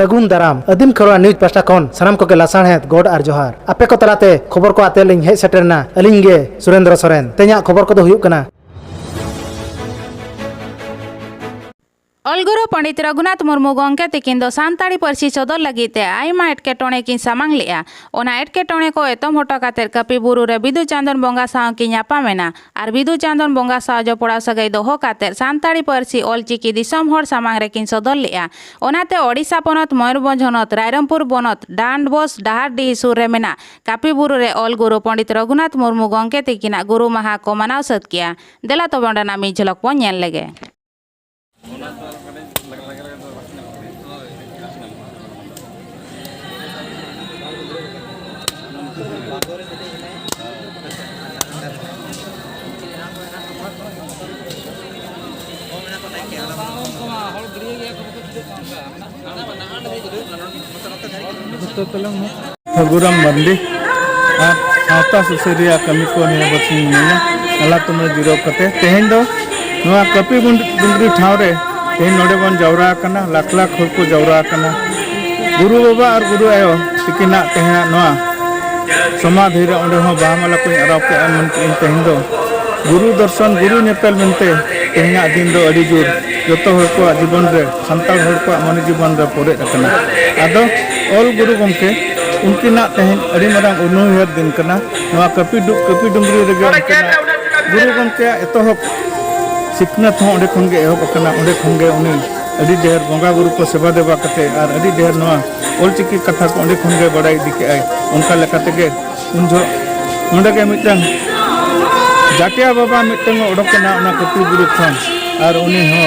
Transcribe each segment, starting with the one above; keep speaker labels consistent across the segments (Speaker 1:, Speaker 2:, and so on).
Speaker 1: सगुन दाराम आदिम Kharwa news pasta खन सानाम को लासाणहेद गोड आर जोहार आपे को तलाते खबर को आते लिंग हेज सेटरना अलिंग गे सुरेंद्र सोरेन तेजा खबर को हुयुक कना
Speaker 2: अलगुरु पंडित रघुनाथ मुर्मू गंके तिकिन दो सानताड़ी पार्सी सदर लगीते आयमा एटकेटोणे की सामांग लेआ ओना एटकेटोणे को एतम हटो कातेर कपी बुरु रे बिदु चांदन बोंगा साव की ᱧᱟᱯᱟᱢᱮᱱᱟ आर बिदु चांदन बोंगा साव जपड़ा सगै दोहो कातेर सानताड़ी पार्सी ऑलचिकी दिसम हर सामांग रे किन सदर लेआ ओनाते ओडिशा पनत मयूरभंज हनत रायरमपुर बनत डांडबोस डाहारडीही सुर रे मेना कापी बुरु रे अलगुरु पंडित रघुनाथ मुर्मू गंके तिकिना गुरु माहा को मनाव सद किया देला तो बंडना मी झलक पो नेल लेगे
Speaker 3: फगुराम मंडी सावता सुसरिया कमी को नाला तुम जीरो कते तेहें दो कपी डुंगरी ठाव रे तेहें नोडे बन जावरा कना लाख लाख हर को जावरा कना गुरु बाबा और गुरु आयो तिकिना तेहें नोआ समाधि रे ओंडे हो बामाला को अराव के मन तेहें दो गुरु दर्शन गुरु नेपेल मनते तेहें दिन दो अड़ी जोर जोतो हर को जीवन रे संताल हर को मन जीवन रे पोरे रखना आदो ऑल गुरु गमके उनकिना तेहें अड़ी मरांग उनुहर दिन कना नोआ कपी डुंगरी रे गुरु गमके एतोहब सिकनत हो ओंडे खनगे एहब कना ओंडे खनगे उनी अड़ी ढेर बोंगा गुरु को सेवा देवा कते और अड़ी ढेर नोआ ऑलचिकी कथा को ओंडे खनगे बड़ाई दिके आय उनका लेकाते के उनजो ओंडे के मिटन जाटिया बाबा मिटन ओडकना ओना कपी गुरु खन और उनी हो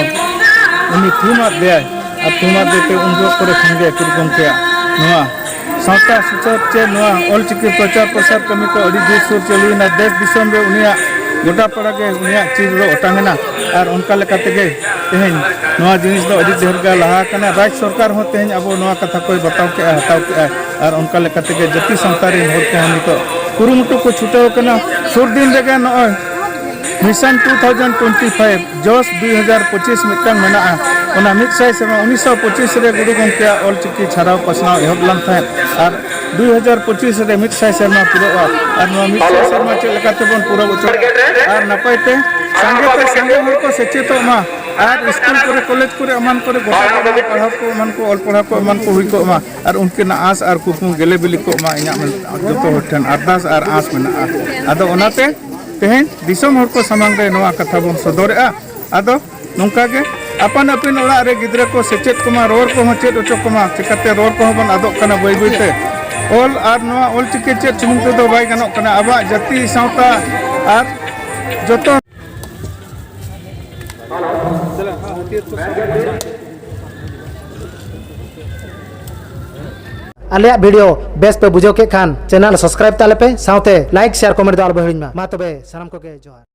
Speaker 3: उनी थुमा दे और थुमा देते उनजो करे खनगे गुरु गमके नोआ सावता सुचर चे नोआ ऑलचिकी प्रचार प्रसार कमी को अड़ी जोर सोर चलुना देश दिसम रे उनिया गोटा पड़ा के उनिया चीज रो ओटांगना और उनका लेकाते के तेहें नोआ जिनिस दो अड़ी ढेर गा लहा कना राज्य सरकार हो तेहें अब नोआ कथा कोई बताव के हटाव के और उनका लेकाते के जति संतारी होर के हम तो कुरुमुटु को छुटाव कना सुर दिन रेगा नोय मिशन 2025 जोश 2025 मिटन मेना ओना मिटसाय सेमा 1925 रे गुरु गमके ऑलचिकी छाराव पसनाव एहब लन था और 2025 रे मिटसाय सेमा पूरा और नोआ मिटसाय सेमा चे लेकाते बन पूरा उचर और नपायते संगे हर को सचेतो मा और स्कूल करे कॉलेज करे अमान करे गोटा पढ़ाव को अमान को ऑल पढ़ाव को अमान को हुई को मा और उनके ना आस और कुकुम गेले बिली को मा इना जतो ठन अरदास और आस मेना आदो ओनाते तेहें दिसम हर को सामांग रे नोआ कथा बन सदरेआ आदो नोंका के अपन अपन ओड़ा रे गिद्रे को सेचेत कोमा रोर को चेत ओचो कोमा चिकाते रोर को बन आदो कना बई बईते ऑल और नोआ ऑल चिके चेत सुमुंग ते दो बाय गानो कना आबा जाति सावता और जतो
Speaker 1: आलिया वीडियो बेस पे बुझो के खान चैनल सब्सक्राइब ताले पे साउते लाइक शेयर कमेंट दाल बहिड़िन मा तबे सनम को के जोहार।